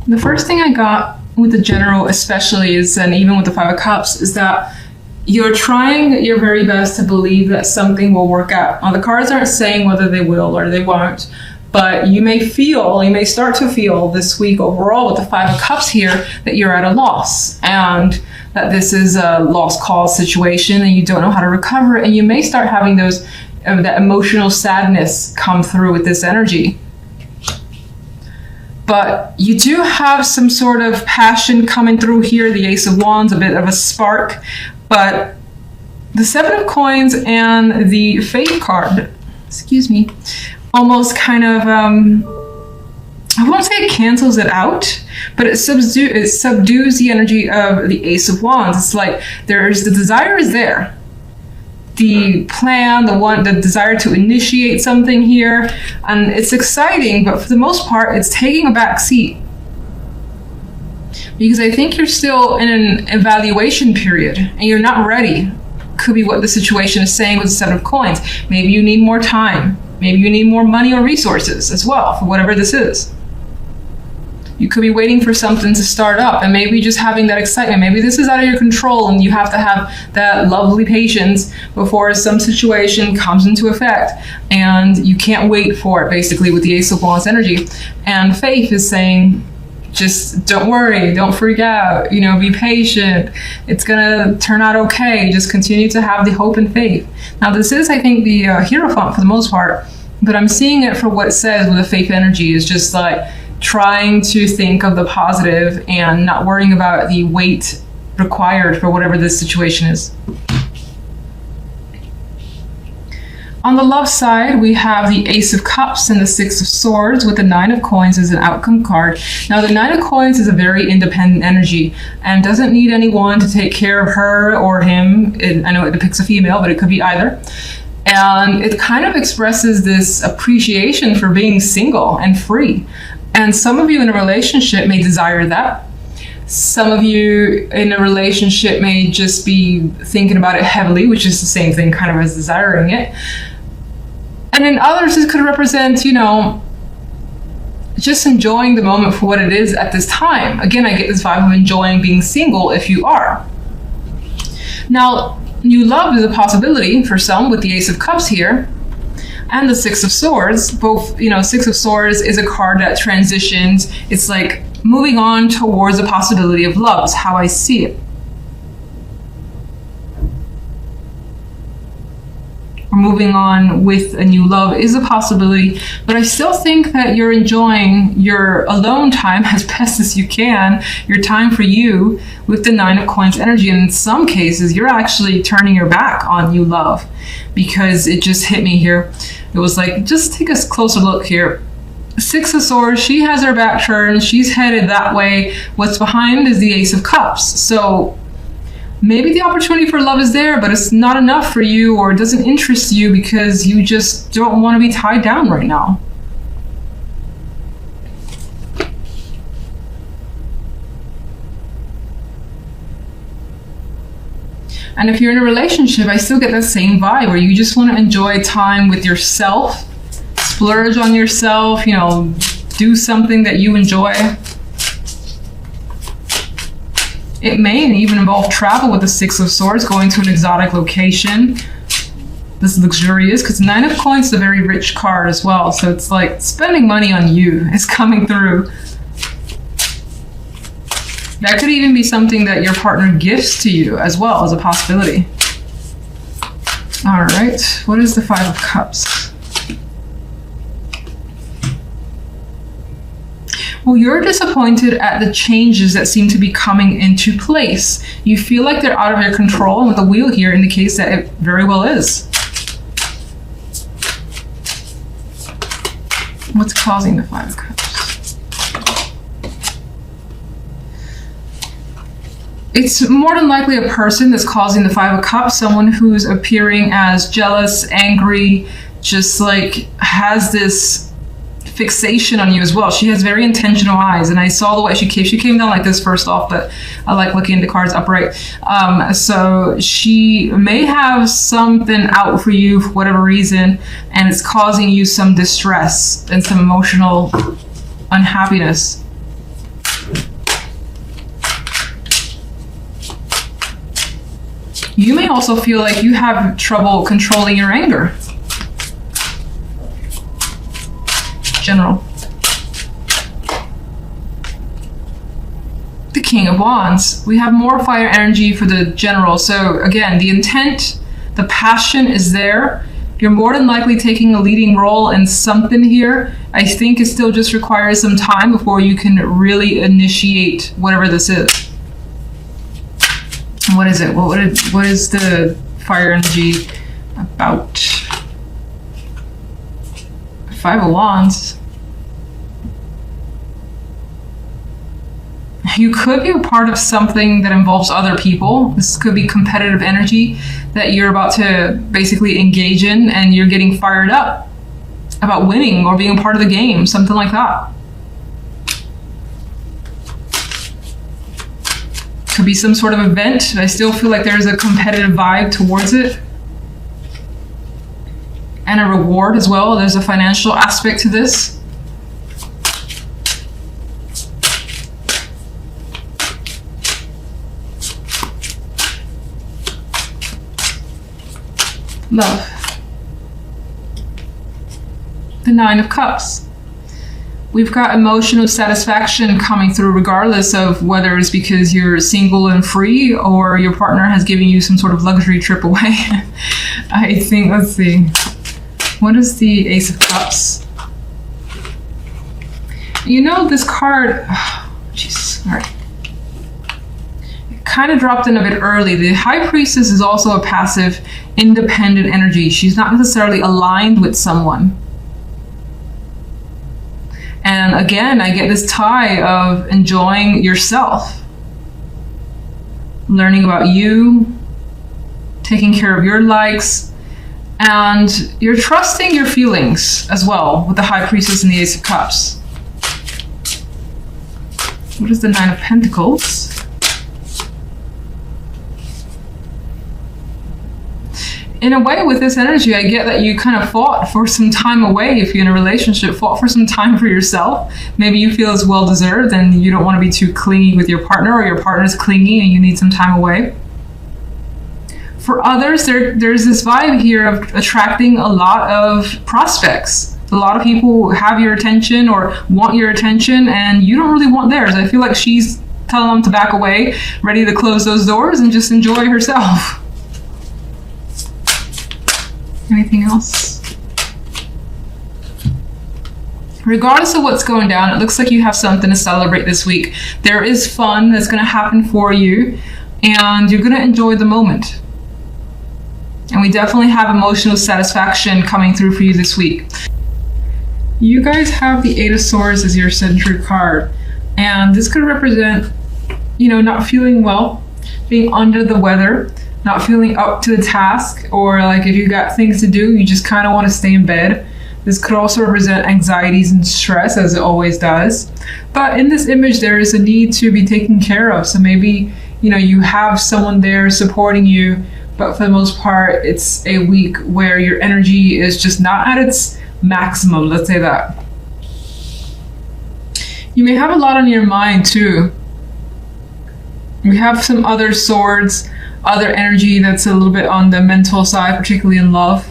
The first thing I got with the general especially is, and even with the Five of Cups, is that you're trying your very best to believe that something will work out. Now, the cards aren't saying whether they will or they won't, but you may start to feel this week overall with the Five of Cups here that you're at a loss and that this is a lost cause situation and you don't know how to recover. And you may start having that emotional sadness come through with this energy. But you do have some sort of passion coming through here. The Ace of Wands, a bit of a spark. But the Seven of Coins and the Faith card, almost kind of, I won't say it cancels it out, but it subdues the energy of the Ace of Wands. It's like the desire is there. The plan, the desire to initiate something here, and it's exciting, but for the most part, it's taking a back seat. Because I think you're still in an evaluation period and you're not ready. Could be what the situation is saying with the Seven of Coins. Maybe you need more time. Maybe you need more money or resources as well for whatever this is. You could be waiting for something to start up and maybe just having that excitement. Maybe this is out of your control and you have to have that lovely patience before some situation comes into effect and you can't wait for it, basically, with the Ace of Wands energy. And Faith is saying, just don't worry, don't freak out, be patient. It's gonna turn out okay. Just continue to have the hope and faith. Now, this is, I think, the Hierophant for the most part, but I'm seeing it for what it says with the Faith energy is just like trying to think of the positive and not worrying about the weight required for whatever this situation is. On the love side, we have the Ace of Cups and the Six of Swords with the Nine of Coins as an outcome card. Now, the Nine of Coins is a very independent energy and doesn't need anyone to take care of her or him. I know it depicts a female, but it could be either. And it kind of expresses this appreciation for being single and free. And some of you in a relationship may desire that. Some of you in a relationship may just be thinking about it heavily, which is the same thing kind of as desiring it. And in others, it could represent, just enjoying the moment for what it is at this time. Again, I get this vibe of enjoying being single if you are. Now, new love is a possibility for some with the Ace of Cups here and the Six of Swords. Both, Six of Swords is a card that transitions. It's like moving on towards the possibility of love is how I see it. Or moving on with a new love is a possibility, but I still think that you're enjoying your alone time as best as you can, your time for you with the Nine of Coins energy. And in some cases, you're actually turning your back on new love because it just hit me here. It was like, just take a closer look here. Six of Swords, she has her back turned, she's headed that way. What's behind is the Ace of Cups. So maybe the opportunity for love is there, but it's not enough for you or it doesn't interest you because you just don't want to be tied down right now. And if you're in a relationship, I still get that same vibe where you just want to enjoy time with yourself, splurge on yourself, do something that you enjoy. It may even involve travel with the Six of Swords, going to an exotic location. This is luxurious because Nine of Coins is a very rich card as well. So it's like spending money on you is coming through. That could even be something that your partner gifts to you as well as a possibility. All right, what is the Five of Cups? Well, you're disappointed at the changes that seem to be coming into place. You feel like they're out of your control, and with the wheel here indicates that it very well is. What's causing the Five of Cups? It's more than likely a person that's causing the Five of Cups, someone who's appearing as jealous, angry, just like has this fixation on you as well. She has very intentional eyes, and I saw the way she came down like this first off, but I like looking at the cards upright. So she may have something out for you for whatever reason, and it's causing you some distress and some emotional unhappiness. You may also feel like you have trouble controlling your anger. General. The King of Wands. We have more fire energy for the general. So again, the intent, the passion is there. You're more than likely taking a leading role in something here. I think it still just requires some time before you can really initiate whatever this is. What is it? What is the fire energy about? Five of Wands. You could be a part of something that involves other people. This could be competitive energy that you're about to basically engage in, and you're getting fired up about winning or being a part of the game, something like that. Could be some sort of event. I still feel like there's a competitive vibe towards it. And a reward as well. There's a financial aspect to this. Love. The Nine of Cups. We've got emotional satisfaction coming through regardless of whether it's because you're single and free or your partner has given you some sort of luxury trip away. I think, let's see. What is the Ace of Cups? You know, this card, jeez, all right. Kind of dropped in a bit early. The High Priestess is also a passive, independent energy. She's not necessarily aligned with someone. And again, I get this tie of enjoying yourself, learning about you, taking care of your likes, and you're trusting your feelings as well with the High Priestess and the Ace of Cups. What is the Nine of Pentacles? In a way, with this energy, I get that you kind of fought for some time away. If you're in a relationship, fought for some time for yourself. Maybe you feel it's well-deserved and you don't want to be too clingy with your partner, or your partner's clingy and you need some time away. For others, there's this vibe here of attracting a lot of prospects. A lot of people have your attention or want your attention, and you don't really want theirs. I feel like she's telling them to back away, ready to close those doors and just enjoy herself. Anything else? Regardless of what's going down, it looks like you have something to celebrate this week. There is fun that's going to happen for you, and you're going to enjoy the moment. And we definitely have emotional satisfaction coming through for you this week. You guys have the Eight of Swords as your central card, and this could represent, you know, not feeling well, being under the weather, not feeling up to the task, or like if you got things to do, you just kind of want to stay in bed. This could also represent anxieties and stress, as it always does. But in this image, there is a need to be taken care of. So maybe, you know, you have someone there supporting you, but for the most part, it's a week where your energy is just not at its maximum, let's say that. You may have a lot on your mind too. We have some other swords, other energy that's a little bit on the mental side, particularly in love.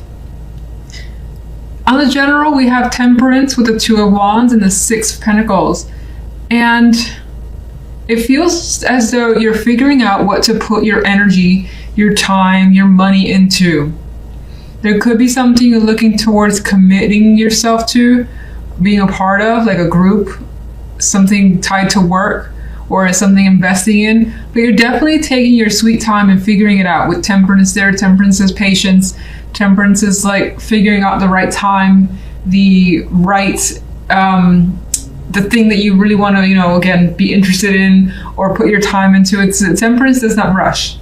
On the general, we have Temperance with the Two of Wands and the Six of Pentacles. And it feels as though you're figuring out what to put your energy, your time, your money into. There could be something you're looking towards committing yourself to, being a part of, like a group, something tied to work, or something investing in, but you're definitely taking your sweet time and figuring it out. With Temperance there, Temperance is patience. Temperance is like figuring out the right time, the right, the thing that you really want to, you know, again, be interested in or put your time into. It's Temperance does not rush.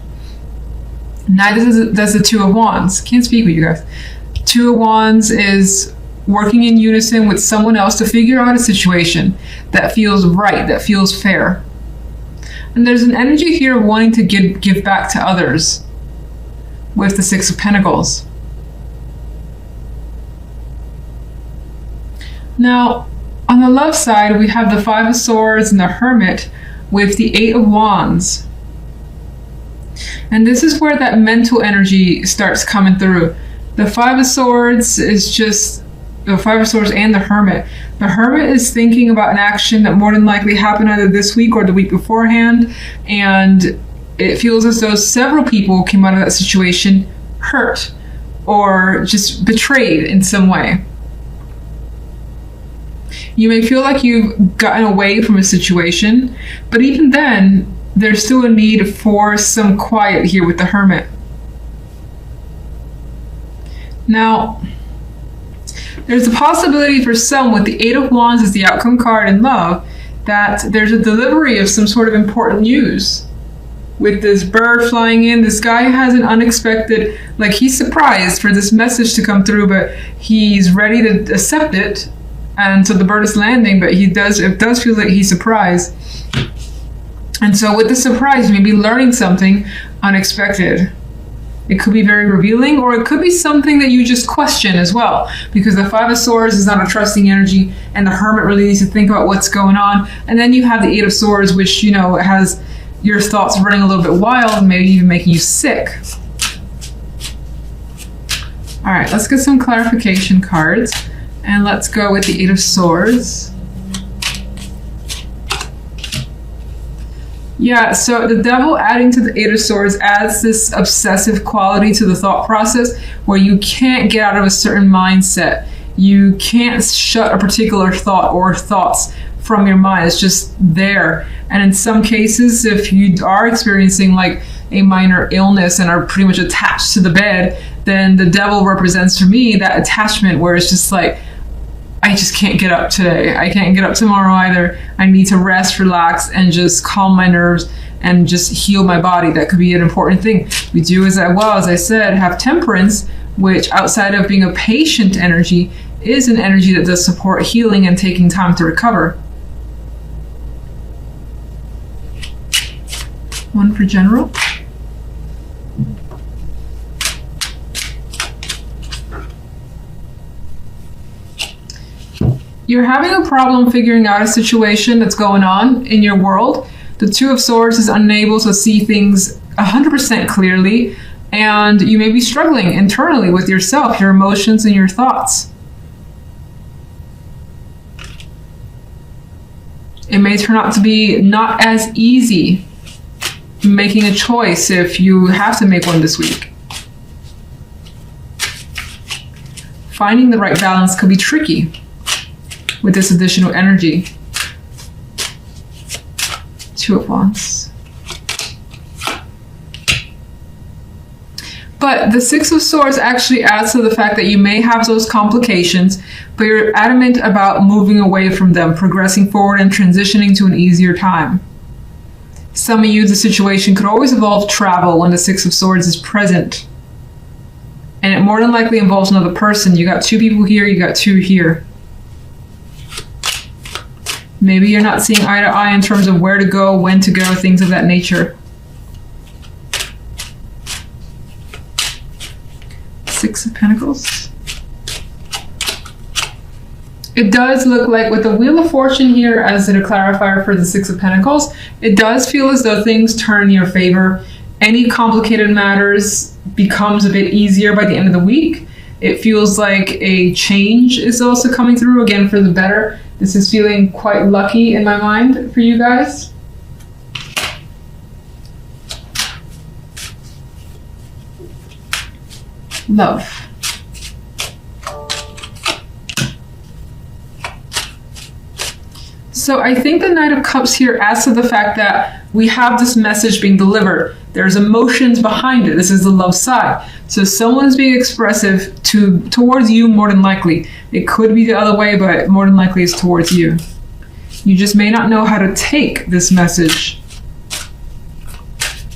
Neither does the Two of Wands. Can't speak with you guys. Two of Wands is working in unison with someone else to figure out a situation that feels right, that feels fair. And there's an energy here of wanting to give back to others with the Six of Pentacles. Now, on the love side, we have the Five of Swords and the Hermit with the Eight of Wands. And this is where that mental energy starts coming through. The Five of Swords is just the Five of Swords and the Hermit. The Hermit is thinking about an action that more than likely happened either this week or the week beforehand, and it feels as though several people came out of that situation hurt or just betrayed in some way. You may feel like you've gotten away from a situation, but even then, there's still a need for some quiet here with the Hermit. Now, there's a possibility for some with the Eight of Wands as the outcome card in love that there's a delivery of some sort of important news. With this bird flying in, this guy has an unexpected, like he's surprised for this message to come through, but he's ready to accept it. And so the bird is landing, but it does feel like he's surprised. And so with the surprise, you may be learning something unexpected. It could be very revealing, or it could be something that you just question as well, because the Five of Swords is not a trusting energy, and the Hermit really needs to think about what's going on. And then you have the Eight of Swords, which, you know, has your thoughts running a little bit wild, maybe even making you sick. All right, let's get some clarification cards, and let's go with the Eight of Swords. Yeah, so the Devil adding to the Eight of Swords adds this obsessive quality to the thought process where you can't get out of a certain mindset. You can't shut a particular thought or thoughts from your mind. It's just there. And in some cases, if you are experiencing like a minor illness and are pretty much attached to the bed, then the Devil represents for me that attachment where it's just like, I just can't get up today. I can't get up tomorrow either. I need to rest, relax, and just calm my nerves and just heal my body. That could be an important thing. We do as well, as I said, have Temperance, which outside of being a patient energy, is an energy that does support healing and taking time to recover. One for general. You're having a problem figuring out a situation that's going on in your world. The Two of Swords is unable to see things 100% clearly, and you may be struggling internally with yourself, your emotions, and your thoughts. It may turn out to be not as easy making a choice if you have to make one this week. Finding the right balance could be tricky with this additional energy. Two of Wands. But the Six of Swords actually adds to the fact that you may have those complications, but you're adamant about moving away from them, progressing forward and transitioning to an easier time. Some of you, the situation could always involve travel when the Six of Swords is present. And it more than likely involves another person. You got two people here, you got two here. Maybe you're not seeing eye to eye in terms of where to go, when to go, things of that nature. Six of Pentacles. It does look like with the Wheel of Fortune here as a clarifier for the Six of Pentacles, it does feel as though things turn in your favor. Any complicated matters becomes a bit easier by the end of the week. It feels like a change is also coming through, again, for the better. This is feeling quite lucky in my mind for you guys. Love. So I think the Knight of Cups here adds to the fact that we have this message being delivered. There's emotions behind it. This is the love side. So someone's being expressive towards you more than likely. It could be the other way, but more than likely it's towards you. You just may not know how to take this message.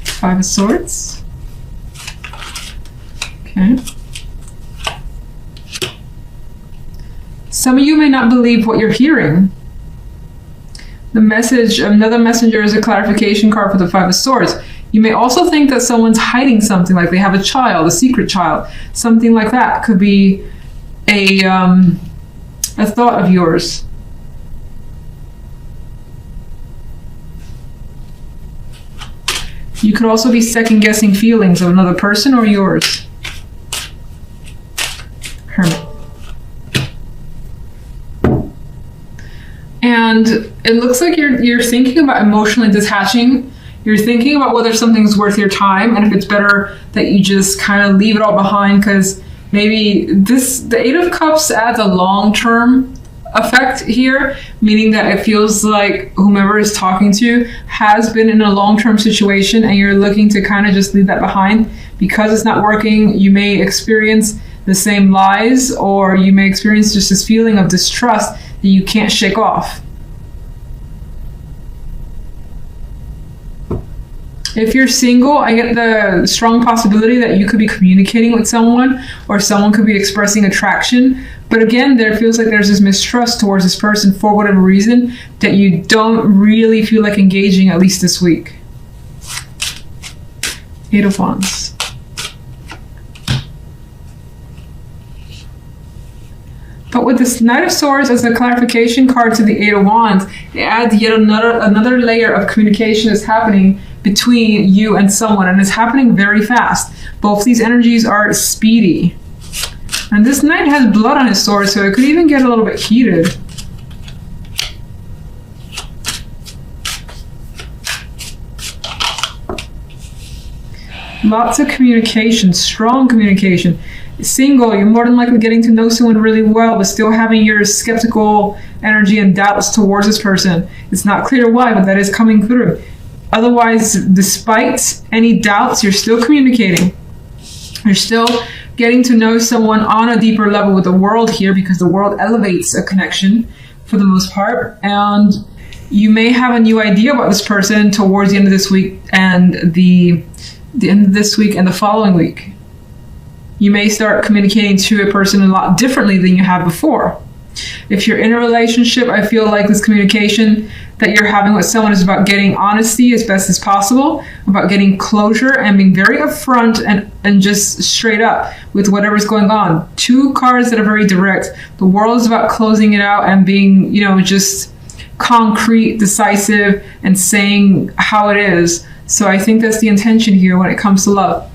Five of Swords. Okay. Some of you may not believe what you're hearing. The message, another messenger, is a clarification card for the Five of Swords. You may also think that someone's hiding something, like they have a child, a secret child. Something like that could be a thought of yours. You could also be second guessing feelings of another person or yours. Hermit. And it looks like you're thinking about emotionally detaching. You're thinking about whether something's worth your time and if it's better that you just kind of leave it all behind, because maybe the Eight of Cups adds a long-term effect here, meaning that it feels like whomever is talking to you has been in a long-term situation and you're looking to kind of just leave that behind. Because it's not working, you may experience the same lies, or you may experience just this feeling of distrust that you can't shake off. If you're single, I get the strong possibility that you could be communicating with someone, or someone could be expressing attraction. But again, there feels like there's this mistrust towards this person for whatever reason that you don't really feel like engaging, at least this week. Eight of Wands. But with this Knight of Swords as a clarification card to the Eight of Wands, it adds yet another layer of communication that's happening between you and someone, and it's happening very fast. Both these energies are speedy. And this Knight has blood on his sword, so it could even get a little bit heated. Lots of communication, strong communication. Single, you're more than likely getting to know someone really well, but still having your skeptical energy and doubts towards this person. It's not clear why, but that is coming through. Otherwise, despite any doubts, you're still communicating. You're still getting to know someone on a deeper level with the world here, because the world elevates a connection for the most part. And you may have a new idea about this person towards the end of this week and the end of this week and the following week. You may start communicating to a person a lot differently than you have before. If you're in a relationship, I feel like this communication that you're having with someone is about getting honesty as best as possible, about getting closure and being very upfront and just straight up with whatever's going on. Two cards that are very direct. The World is about closing it out and being, just concrete, decisive, and saying how it is. So I think that's the intention here when it comes to love.